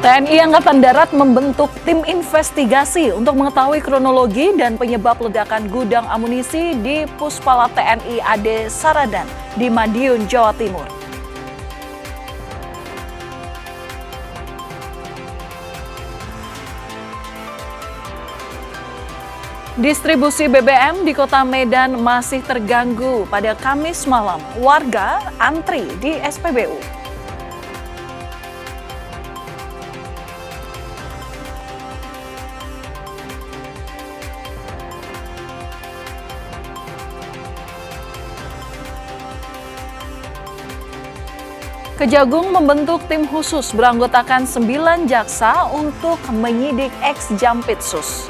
TNI Angkatan Darat membentuk tim investigasi untuk mengetahui kronologi dan penyebab ledakan gudang amunisi di Puspala TNI AD Saradan di Madiun, Jawa Timur. Distribusi BBM di Kota Medan masih terganggu pada Kamis malam. Warga antri di SPBU. Kejagung membentuk tim khusus beranggotakan 9 jaksa untuk menyidik ex-Jampitsus.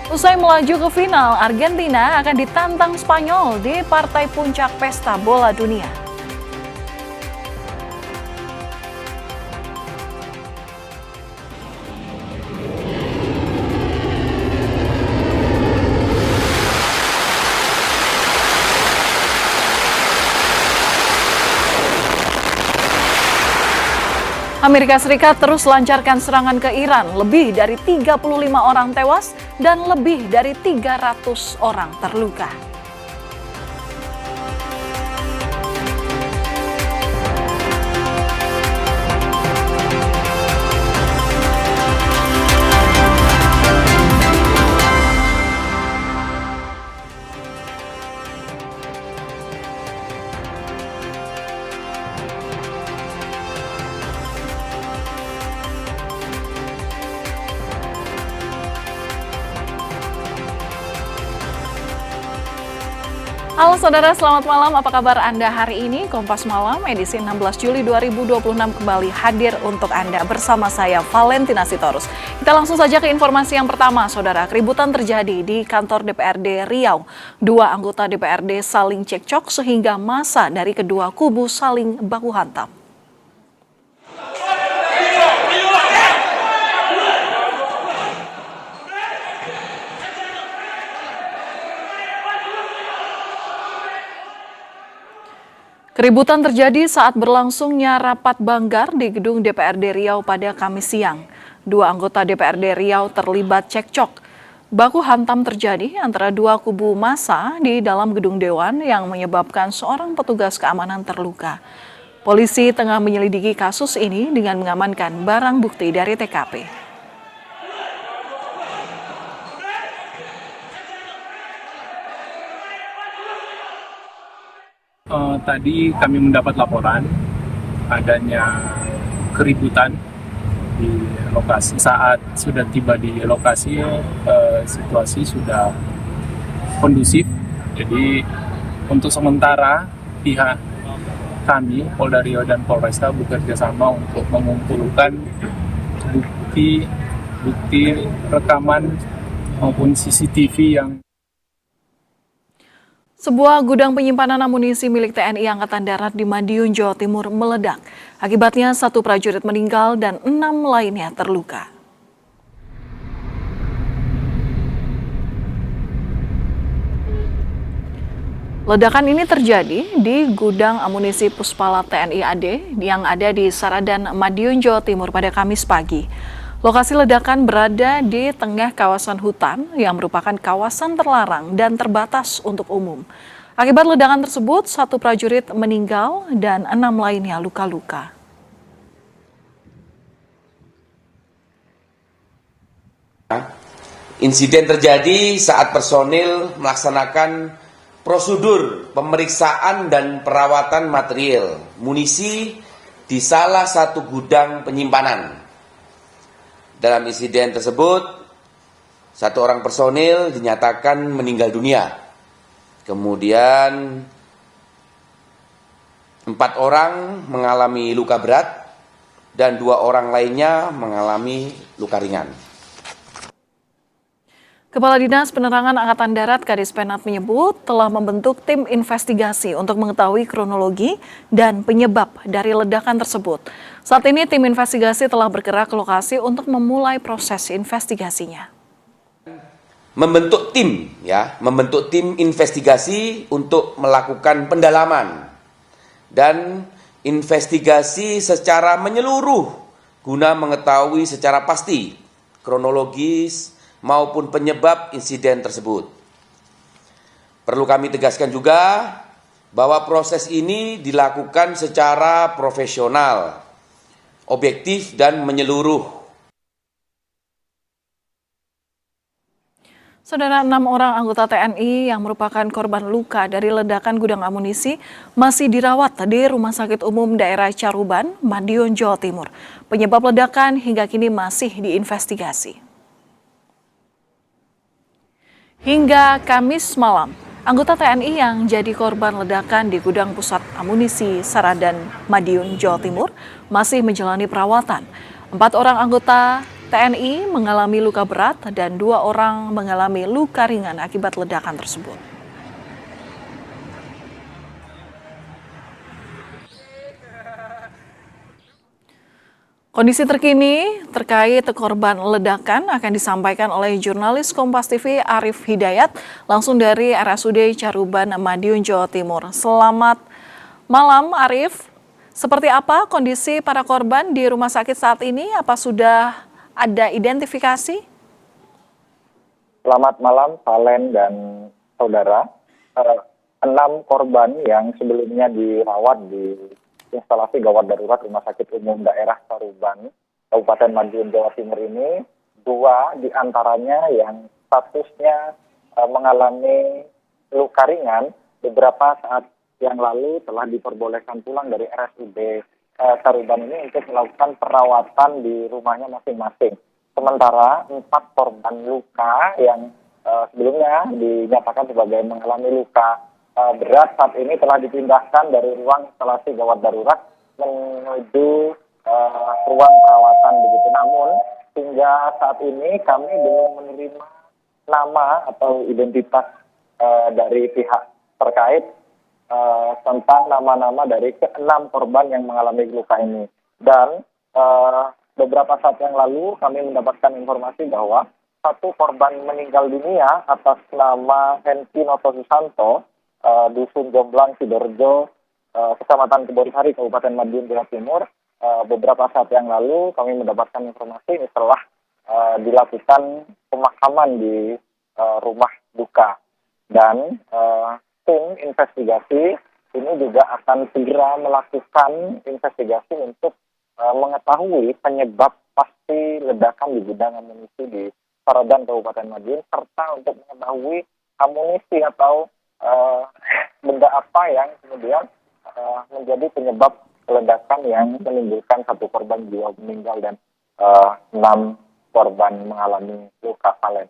Usai melaju ke final, Argentina akan ditantang Spanyol di partai puncak pesta bola dunia. Amerika Serikat terus lancarkan serangan ke Iran, lebih dari 35 orang tewas dan lebih dari 300 orang terluka. Halo saudara, selamat malam. Apa kabar Anda hari ini? Kompas Malam edisi 16 Juli 2026 kembali hadir untuk Anda bersama saya Valentina Sitorus. Kita langsung saja ke informasi yang pertama, saudara. Keributan terjadi di kantor DPRD Riau. Dua anggota DPRD saling cekcok sehingga massa dari kedua kubu saling baku hantam. Keributan terjadi saat berlangsungnya rapat banggar di gedung DPRD Riau pada Kamis siang. Dua anggota DPRD Riau terlibat cekcok. Baku hantam terjadi antara dua kubu massa di dalam gedung dewan yang menyebabkan seorang petugas keamanan terluka. Polisi tengah menyelidiki kasus ini dengan mengamankan barang bukti dari TKP. Tadi kami mendapat laporan adanya keributan di lokasi. Saat sudah tiba di lokasi, situasi sudah kondusif. Jadi untuk sementara pihak kami, Polda Riau dan Polresta bekerja sama untuk mengumpulkan bukti rekaman maupun CCTV yang Sebuah gudang penyimpanan amunisi milik TNI Angkatan Darat di Madiun, Jawa Timur meledak. Akibatnya 1 prajurit meninggal dan 6 lainnya terluka. Ledakan ini terjadi di gudang amunisi Puspala TNI AD yang ada di Saradan, Madiun, Jawa Timur pada Kamis pagi. Lokasi ledakan berada di tengah kawasan hutan yang merupakan kawasan terlarang dan terbatas untuk umum. Akibat ledakan tersebut, 1 prajurit meninggal dan 6 lainnya luka-luka. Insiden terjadi saat personil melaksanakan prosedur pemeriksaan dan perawatan material munisi di salah satu gudang penyimpanan. Dalam insiden tersebut, 1 orang personil dinyatakan meninggal dunia. Kemudian 4 orang mengalami luka berat dan 2 orang lainnya mengalami luka ringan. Kepala Dinas Penerangan Angkatan Darat Kadispenat menyebut telah membentuk tim investigasi untuk mengetahui kronologi dan penyebab dari ledakan tersebut. Saat ini tim investigasi telah bergerak ke lokasi untuk memulai proses investigasinya. membentuk tim investigasi untuk melakukan pendalaman dan investigasi secara menyeluruh guna mengetahui secara pasti kronologis maupun penyebab insiden tersebut. Perlu kami tegaskan juga bahwa proses ini dilakukan secara profesional, objektif dan menyeluruh. Saudara, 6 orang anggota TNI yang merupakan korban luka dari ledakan gudang amunisi masih dirawat di Rumah Sakit Umum Daerah Caruban, Madiun, Jawa Timur. Penyebab ledakan hingga kini masih diinvestigasi. Hingga Kamis malam, anggota TNI yang jadi korban ledakan di gudang pusat amunisi Saradan, Madiun, Jawa Timur masih menjalani perawatan. 4 orang anggota TNI mengalami luka berat dan 2 orang mengalami luka ringan akibat ledakan tersebut. Kondisi terkini terkait korban ledakan akan disampaikan oleh jurnalis Kompas TV Arif Hidayat langsung dari RSUD Caruban, Madiun, Jawa Timur. Selamat malam Arif, seperti apa kondisi para korban di rumah sakit saat ini? Apa sudah ada identifikasi? Selamat malam, Valen dan saudara. 6 korban yang sebelumnya dirawat di instalasi gawat darurat Rumah Sakit Umum Daerah Caruban, Kabupaten Madiun, Jawa Timur ini, 2 diantaranya yang statusnya mengalami luka ringan beberapa saat yang lalu telah diperbolehkan pulang dari RSUD Caruban ini untuk melakukan perawatan di rumahnya masing-masing. Sementara 4 korban luka yang sebelumnya dinyatakan sebagai mengalami luka berat saat ini telah dipindahkan dari ruang instalasi gawat darurat menuju ruang perawatan begitu. Namun hingga saat ini kami belum menerima nama atau identitas dari pihak terkait tentang nama-nama dari ke-6 korban yang mengalami luka ini. Dan beberapa saat yang lalu kami mendapatkan informasi bahwa 1 korban meninggal dunia atas nama Henki Noto Susanto, Dusun Jomblang, Sidoarjo, Kecamatan Kebonsari, Kabupaten Madiun, Jawa Timur. Beberapa saat yang lalu kami mendapatkan informasi ini setelah dilakukan pemakaman di rumah duka. Dan tim investigasi ini juga akan segera melakukan investigasi untuk mengetahui penyebab pasti ledakan di gudang amunisi di Saradan, Kabupaten Madiun, serta untuk mengetahui amunisi atau benda apa yang kemudian menjadi penyebab ledakan yang menimbulkan 1 korban jiwa meninggal dan 6 korban mengalami luka. Valen.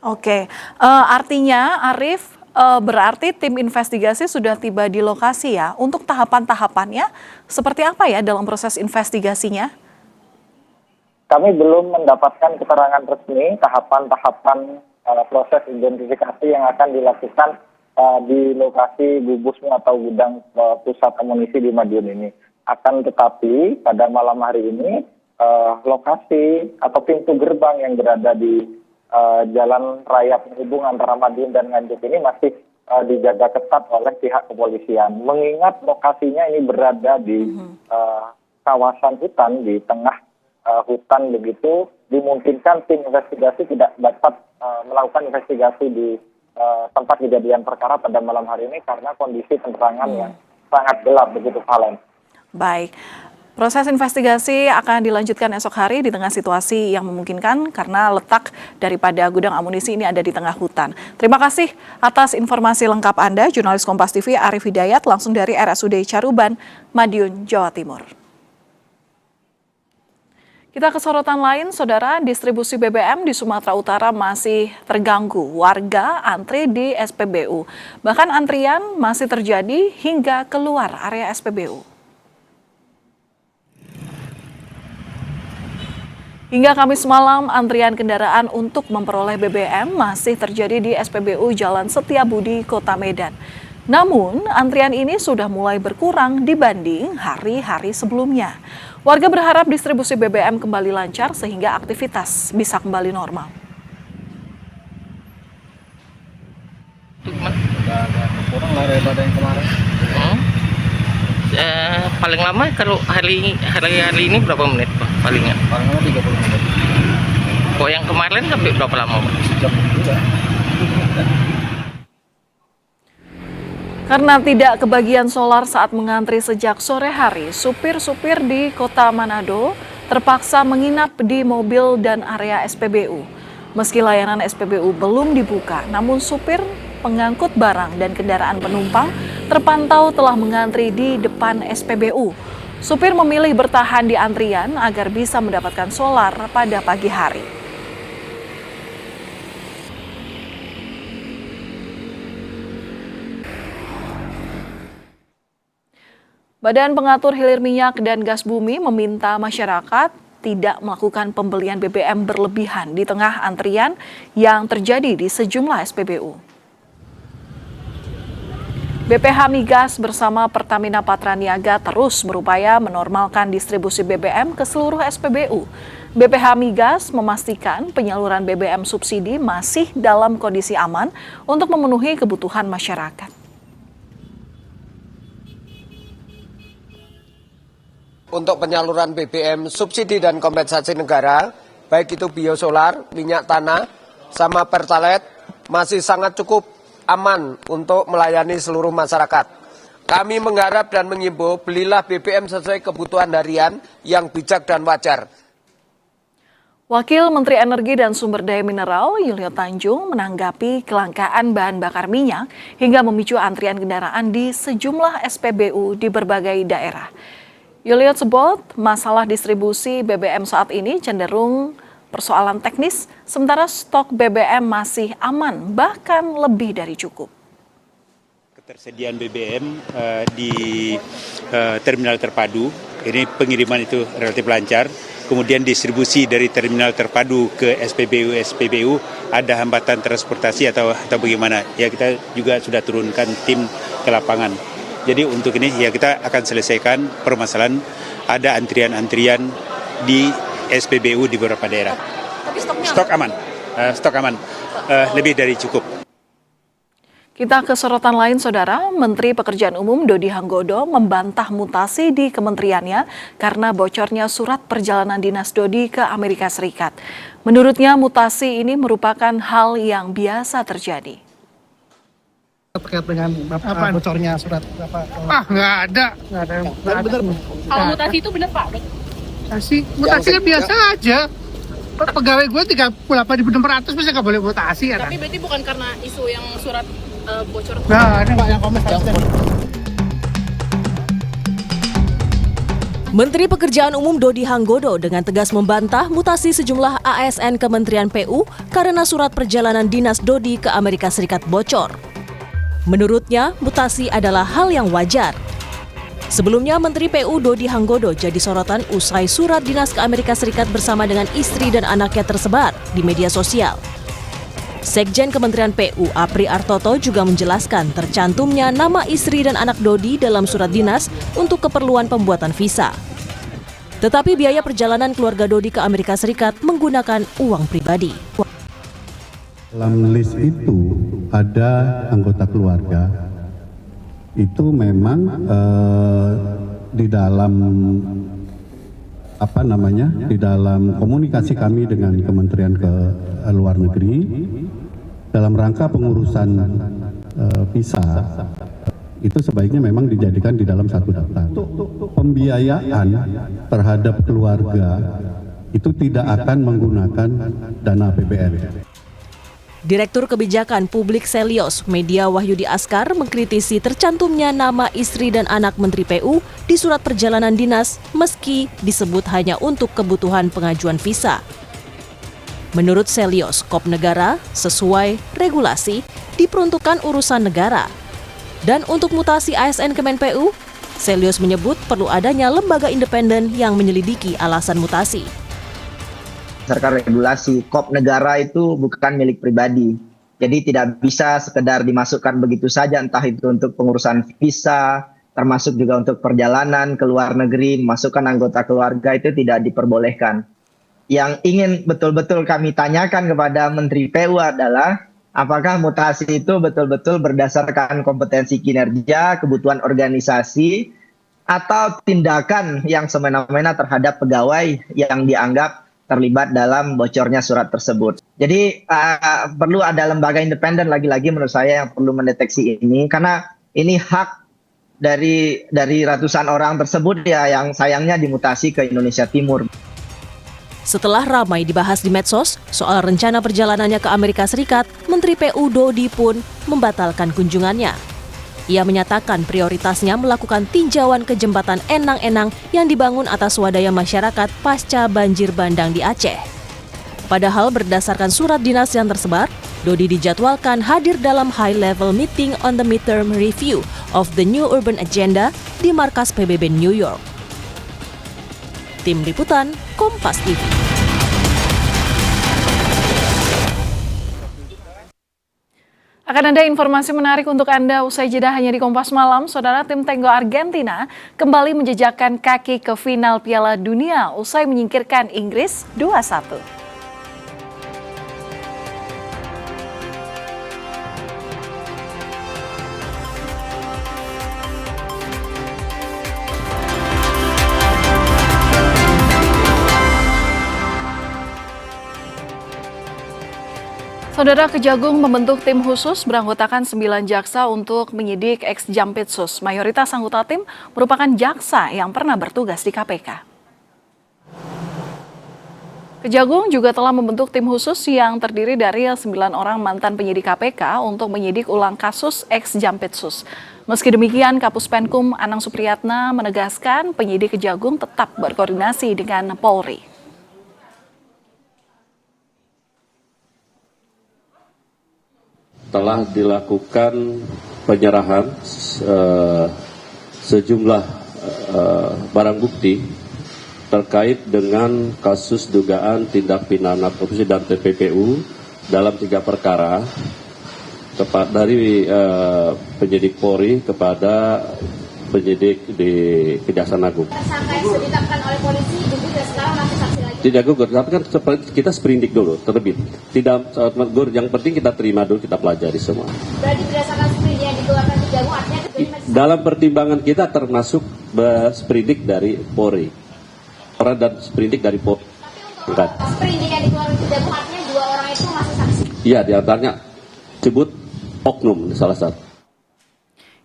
Oke, artinya Arif, berarti tim investigasi sudah tiba di lokasi ya. Untuk tahapan-tahapannya seperti apa ya dalam proses investigasinya? Kami belum mendapatkan keterangan resmi tahapan-tahapan proses identifikasi yang akan dilakukan di lokasi gubusnya atau gudang pusat amunisi di Madiun ini. Akan tetapi pada malam hari ini lokasi atau pintu gerbang yang berada di jalan raya penghubung antara Madiun dan Nganjuk ini masih dijaga ketat oleh pihak kepolisian. Mengingat lokasinya ini berada di kawasan hutan, di tengah hutan begitu, dimungkinkan tim investigasi tidak dapat melakukan investigasi di tempat kejadian perkara pada malam hari ini karena kondisi penerangan yang sangat gelap begitu, Valen. Baik. Proses investigasi akan dilanjutkan esok hari di tengah situasi yang memungkinkan karena letak daripada gudang amunisi ini ada di tengah hutan. Terima kasih atas informasi lengkap Anda, jurnalis Kompas TV Arif Hidayat langsung dari RSUD Caruban, Madiun, Jawa Timur. Kita ke sorotan lain, saudara, distribusi BBM di Sumatera Utara masih terganggu. Warga antri di SPBU. Bahkan antrian masih terjadi hingga keluar area SPBU. Hingga Kamis malam, antrian kendaraan untuk memperoleh BBM masih terjadi di SPBU Jalan Setiabudi, Kota Medan. Namun, antrian ini sudah mulai berkurang dibanding hari-hari sebelumnya. Warga berharap distribusi BBM kembali lancar sehingga aktivitas bisa kembali normal. kurang lah daripada yang kemarin. Paling lama kalau hari ini berapa menit Pak? Palingnya? Paling lama 30 menit. Kok yang kemarin sampai berapa lama Pak? Sejam juga. Karena tidak kebagian solar saat mengantri sejak sore hari, supir-supir di kota Manado terpaksa menginap di mobil dan area SPBU. Meski layanan SPBU belum dibuka, namun supir, pengangkut barang dan kendaraan penumpang terpantau telah mengantri di depan SPBU. Supir memilih bertahan di antrian agar bisa mendapatkan solar pada pagi hari. Badan Pengatur Hilir Minyak dan Gas Bumi meminta masyarakat tidak melakukan pembelian BBM berlebihan di tengah antrian yang terjadi di sejumlah SPBU. BPH Migas bersama Pertamina Patraniaga terus berupaya menormalkan distribusi BBM ke seluruh SPBU. BPH Migas memastikan penyaluran BBM subsidi masih dalam kondisi aman untuk memenuhi kebutuhan masyarakat. Untuk penyaluran BBM subsidi dan kompensasi negara, baik itu biosolar, minyak tanah, sama pertalite, masih sangat cukup aman untuk melayani seluruh masyarakat. Kami mengharap dan mengimbau belilah BBM sesuai kebutuhan harian yang bijak dan wajar. Wakil Menteri Energi dan Sumber Daya Mineral Yulio Tanjung menanggapi kelangkaan bahan bakar minyak hingga memicu antrian kendaraan di sejumlah SPBU di berbagai daerah. Yulio sebut masalah distribusi BBM saat ini cenderung persoalan teknis, sementara stok BBM masih aman, bahkan lebih dari cukup. Ketersediaan BBM di terminal terpadu, ini pengiriman itu relatif lancar. Kemudian distribusi dari terminal terpadu ke SPBU ada hambatan transportasi atau bagaimana? Ya kita juga sudah turunkan tim ke lapangan. Jadi untuk ini ya kita akan selesaikan permasalahan ada antrian-antrian di SPBU di beberapa daerah. Tapi stok aman, lebih dari cukup. Kita ke sorotan lain, Saudara. Menteri Pekerjaan Umum Dodi Hanggodo membantah mutasi di kementeriannya karena bocornya surat perjalanan dinas Dodi ke Amerika Serikat. Menurutnya mutasi ini merupakan hal yang biasa terjadi. Terkait dengan bocornya surat Bapak? Nggak ada. Benar. Kalau mutasi itu benar Pak? Mutasi kan biasa aja. Pegawai gue 38.600 bisa nggak boleh mutasi ya? Tapi berarti bukan karena isu yang surat bocor? Nggak ada Pak yang komen. Menteri Pekerjaan Umum Dodi Hanggodo dengan tegas membantah mutasi sejumlah ASN Kementerian PU karena surat perjalanan dinas Dodi ke Amerika Serikat bocor. Menurutnya, mutasi adalah hal yang wajar. Sebelumnya, Menteri PU Dodi Hanggodo jadi sorotan usai surat dinas ke Amerika Serikat bersama dengan istri dan anaknya tersebar di media sosial. Sekjen Kementerian PU Apri Artoto juga menjelaskan tercantumnya nama istri dan anak Dodi dalam surat dinas untuk keperluan pembuatan visa. Tetapi biaya perjalanan keluarga Dodi ke Amerika Serikat menggunakan uang pribadi. Dalam list itu ada anggota keluarga, itu memang di dalam di dalam komunikasi kami dengan Kementerian Luar Negeri dalam rangka pengurusan visa itu sebaiknya memang dijadikan di dalam satu daftar. Pembiayaan terhadap keluarga itu tidak akan menggunakan dana APBN. Direktur Kebijakan Publik Selios, Media Wahyudi Askar, mengkritisi tercantumnya nama istri dan anak Menteri PU di surat perjalanan dinas meski disebut hanya untuk kebutuhan pengajuan visa. Menurut Selios, KOP negara sesuai regulasi diperuntukkan urusan negara. Dan untuk mutasi ASN Kemen PU, Selios menyebut perlu adanya lembaga independen yang menyelidiki alasan mutasi. Berdasarkan regulasi, KOP negara itu bukan milik pribadi. Jadi tidak bisa sekedar dimasukkan begitu saja, entah itu untuk pengurusan visa, termasuk juga untuk perjalanan ke luar negeri, memasukkan anggota keluarga itu tidak diperbolehkan. Yang ingin betul-betul kami tanyakan kepada Menteri PU adalah apakah mutasi itu betul-betul berdasarkan kompetensi kinerja, kebutuhan organisasi, atau tindakan yang semena-mena terhadap pegawai yang dianggap terlibat dalam bocornya surat tersebut. Jadi perlu ada lembaga independen lagi-lagi menurut saya yang perlu mendeteksi ini, karena ini hak dari ratusan orang tersebut ya yang sayangnya dimutasi ke Indonesia Timur. Setelah ramai dibahas di medsos soal rencana perjalanannya ke Amerika Serikat, Menteri PU Dodi pun membatalkan kunjungannya. Ia menyatakan prioritasnya melakukan tinjauan ke jembatan Enang-Enang yang dibangun atas swadaya masyarakat pasca banjir bandang di Aceh. Padahal berdasarkan surat dinas yang tersebar, Dodi dijadwalkan hadir dalam high-level meeting on the midterm review of the New Urban Agenda di markas PBB New York. Tim Liputan, Kompas TV. Akan ada informasi menarik untuk Anda usai jeda hanya di Kompas Malam. Saudara, tim Tango Argentina kembali menjejakkan kaki ke final Piala Dunia usai menyingkirkan Inggris 2-1. Saudara, Kejagung membentuk tim khusus beranggotakan 9 jaksa untuk menyidik ex-Jampitsus. Mayoritas anggota tim merupakan jaksa yang pernah bertugas di KPK. Kejagung juga telah membentuk tim khusus yang terdiri dari 9 orang mantan penyidik KPK untuk menyidik ulang kasus ex-Jampitsus. Meski demikian, Kapus Penkum Anang Supriyatna menegaskan penyidik Kejagung tetap berkoordinasi dengan Polri. Telah dilakukan penyerahan sejumlah barang bukti terkait dengan kasus dugaan tindak pidana korupsi dan TPPU dalam 3 perkara dari penyidik Polri kepada penyidik di Kejaksaan Agung. Tersangka yang sudah ditetapkan oleh polisi gugur dan sekarang masih saksi lagi. Tidak gugur, tapi kan kita sprindik dulu, terbit. Tidak gugur, yang penting kita terima dulu, kita pelajari semua. Berarti berdasarkan sprindik yang dikeluarkan Kejagung artinya dalam pertimbangan kita termasuk sprindik dari Polri. Dan sprindik dari Polri. Tapi untuk sprindik yang dikeluarkan Kejagung artinya 2 orang itu masih saksi. Iya, diantaranya sebut oknum salah satu.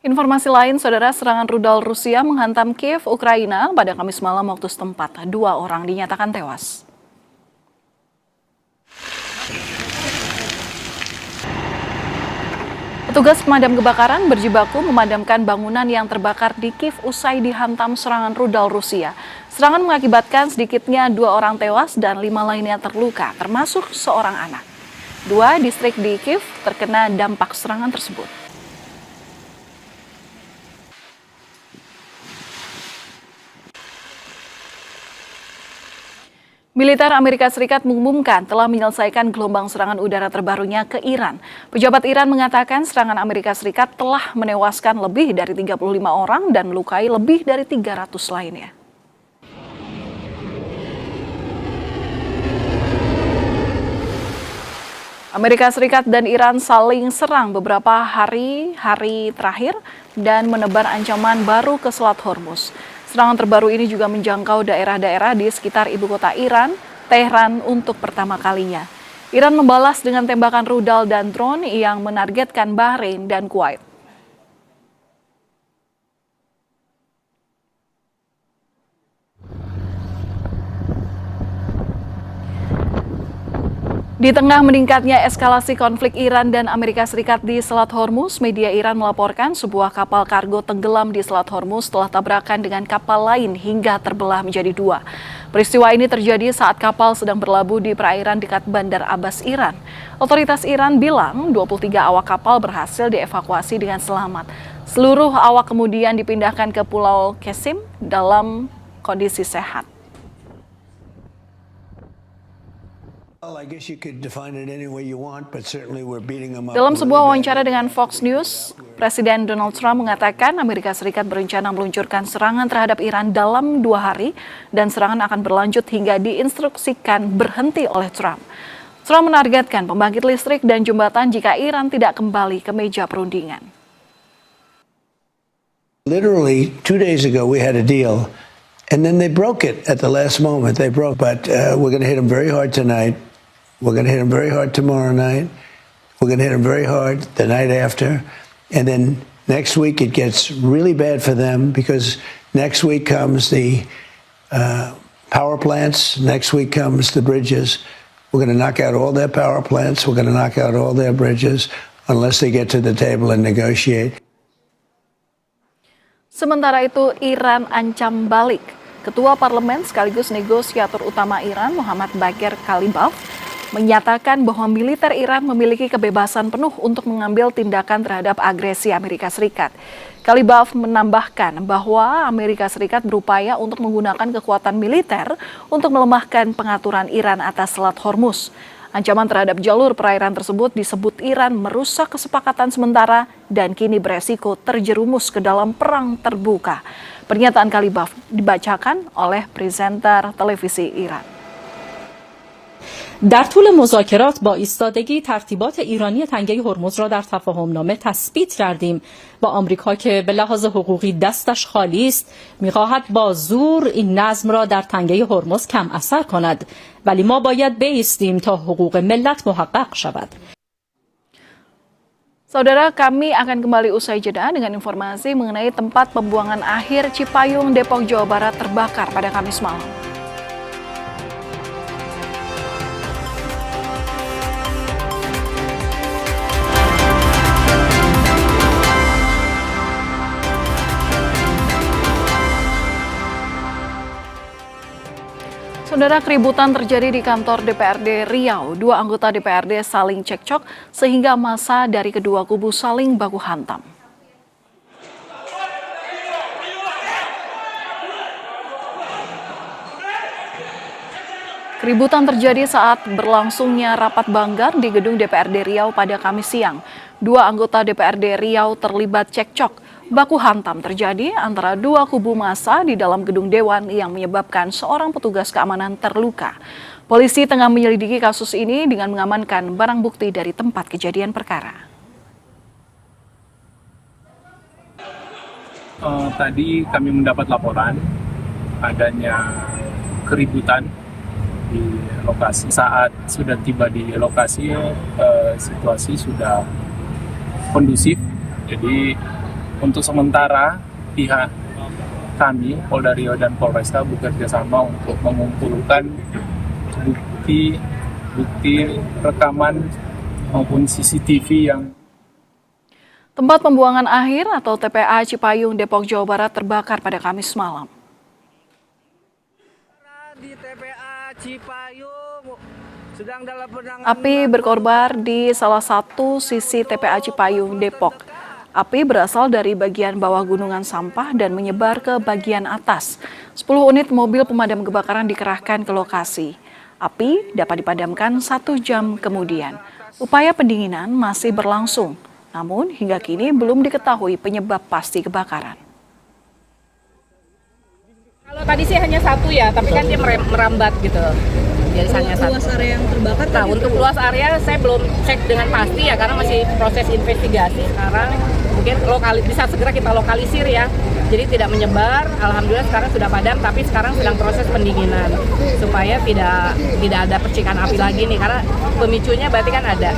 Informasi lain, saudara, serangan rudal Rusia menghantam Kiev, Ukraina pada Kamis malam waktu setempat. 2 orang dinyatakan tewas. Petugas pemadam kebakaran berjibaku memadamkan bangunan yang terbakar di Kiev usai dihantam serangan rudal Rusia. Serangan mengakibatkan sedikitnya 2 orang tewas dan 5 lainnya terluka, termasuk seorang anak. 2 distrik di Kiev terkena dampak serangan tersebut. Militer Amerika Serikat mengumumkan telah menyelesaikan gelombang serangan udara terbarunya ke Iran. Pejabat Iran mengatakan serangan Amerika Serikat telah menewaskan lebih dari 35 orang dan melukai lebih dari 300 lainnya. Amerika Serikat dan Iran saling serang beberapa hari terakhir dan menebar ancaman baru ke Selat Hormuz. Serangan terbaru ini juga menjangkau daerah-daerah di sekitar ibu kota Iran, Tehran untuk pertama kalinya. Iran membalas dengan tembakan rudal dan drone yang menargetkan Bahrain dan Kuwait. Di tengah meningkatnya eskalasi konflik Iran dan Amerika Serikat di Selat Hormuz, media Iran melaporkan sebuah kapal kargo tenggelam di Selat Hormuz setelah tabrakan dengan kapal lain hingga terbelah menjadi 2. Peristiwa ini terjadi saat kapal sedang berlabuh di perairan dekat Bandar Abbas, Iran. Otoritas Iran bilang 23 awak kapal berhasil dievakuasi dengan selamat. Seluruh awak kemudian dipindahkan ke Pulau Qasim dalam kondisi sehat. Dalam sebuah wawancara dengan Fox News, Presiden Donald Trump mengatakan Amerika Serikat berencana meluncurkan serangan terhadap Iran dalam 2 hari dan serangan akan berlanjut hingga diinstruksikan berhenti oleh Trump. Trump menargetkan pembangkit listrik dan jembatan jika Iran tidak kembali ke meja perundingan. Literally 2 days ago we had a deal and then they broke it at the last moment. They broke, but we're going to hit them very hard tonight. We're going to hit them very hard tomorrow night. We're going to hit them very hard the night after. And then next week it gets really bad for them because next week comes the power plants. Next week comes the bridges. We're going to knock out all their power plants. We're going to knock out all their bridges unless they get to the table and negotiate. Sementara itu, Iran ancam balik. Ketua Parlemen sekaligus negosiator utama Iran, Muhammad Bagher Kalibaf, menyatakan bahwa militer Iran memiliki kebebasan penuh untuk mengambil tindakan terhadap agresi Amerika Serikat. Kalibaf menambahkan bahwa Amerika Serikat berupaya untuk menggunakan kekuatan militer untuk melemahkan pengaturan Iran atas Selat Hormuz. Ancaman terhadap jalur perairan tersebut disebut Iran merusak kesepakatan sementara dan kini beresiko terjerumus ke dalam perang terbuka. Pernyataan Kalibaf dibacakan oleh presenter televisi Iran. در طول مذاکرات با ایستادگی ترتیبات ایرانی تنگه هرمز را در تفاهمنامه تثبیت کردیم. با آمریکا که به لحاظ حقوقی دستش خالی است می‌خواهد با زور این نظم را در تنگه هرمز کم اثر کند، ولی ما باید بایستیم تا حقوق ملت محقق شود. Saudara, kami akan kembali usai jeda dengan informasi mengenai tempat pembuangan akhir Cipayung, Depok, Jawa Barat terbakar pada Kamis malam. Saudara, keributan terjadi di kantor DPRD Riau. Dua anggota DPRD saling cekcok sehingga massa dari kedua kubu saling baku hantam. Keributan terjadi saat berlangsungnya rapat banggar di gedung DPRD Riau pada Kamis siang. Dua anggota DPRD Riau terlibat cekcok. Baku hantam terjadi antara dua kubu massa di dalam gedung dewan yang menyebabkan seorang petugas keamanan terluka. Polisi tengah menyelidiki kasus ini dengan mengamankan barang bukti dari tempat kejadian perkara. Tadi kami mendapat laporan adanya keributan di lokasi. Saat sudah tiba di lokasi, situasi sudah kondusif. Jadi untuk sementara pihak kami, Polda Riau dan Polresta bekerja sama untuk mengumpulkan bukti rekaman maupun CCTV yang Tempat pembuangan akhir atau TPA Cipayung, Depok, Jawa Barat terbakar pada Kamis malam. Di TPA Cipayung sedang dalam penanganan. Api berkorbar di salah satu sisi TPA Cipayung, Depok. Api berasal dari bagian bawah gunungan sampah dan menyebar ke bagian atas. 10 unit mobil pemadam kebakaran dikerahkan ke lokasi. Api dapat dipadamkan 1 jam kemudian. Upaya pendinginan masih berlangsung, namun hingga kini belum diketahui penyebab pasti kebakaran. Kalau tadi sih hanya 1 ya, tapi kan dia merambat gitu. Jadi hanya 1. Luas area yang terbakar. Nah, untuk luas area saya belum cek dengan pasti ya, karena masih proses investigasi sekarang. Mungkin bisa segera kita lokalisir ya. Jadi tidak menyebar. Alhamdulillah sekarang sudah padam, tapi sekarang sedang proses pendinginan supaya tidak ada percikan api lagi nih, karena pemicunya berarti kan ada.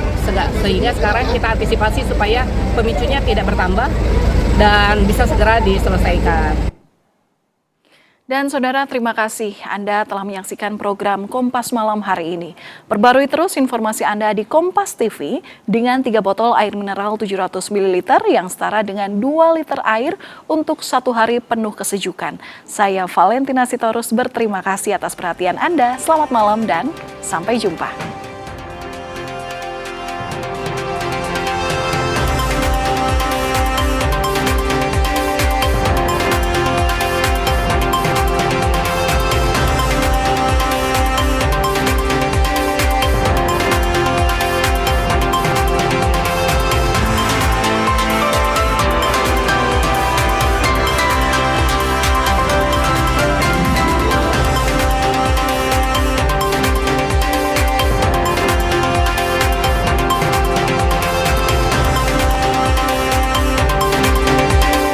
Sehingga sekarang kita antisipasi supaya pemicunya tidak bertambah dan bisa segera diselesaikan. Dan saudara, terima kasih Anda telah menyaksikan program Kompas Malam hari ini. Perbarui terus informasi Anda di Kompas TV dengan 3 botol air mineral 700 ml yang setara dengan 2 liter air untuk 1 hari penuh kesejukan. Saya Valentina Sitorus berterima kasih atas perhatian Anda. Selamat malam dan sampai jumpa.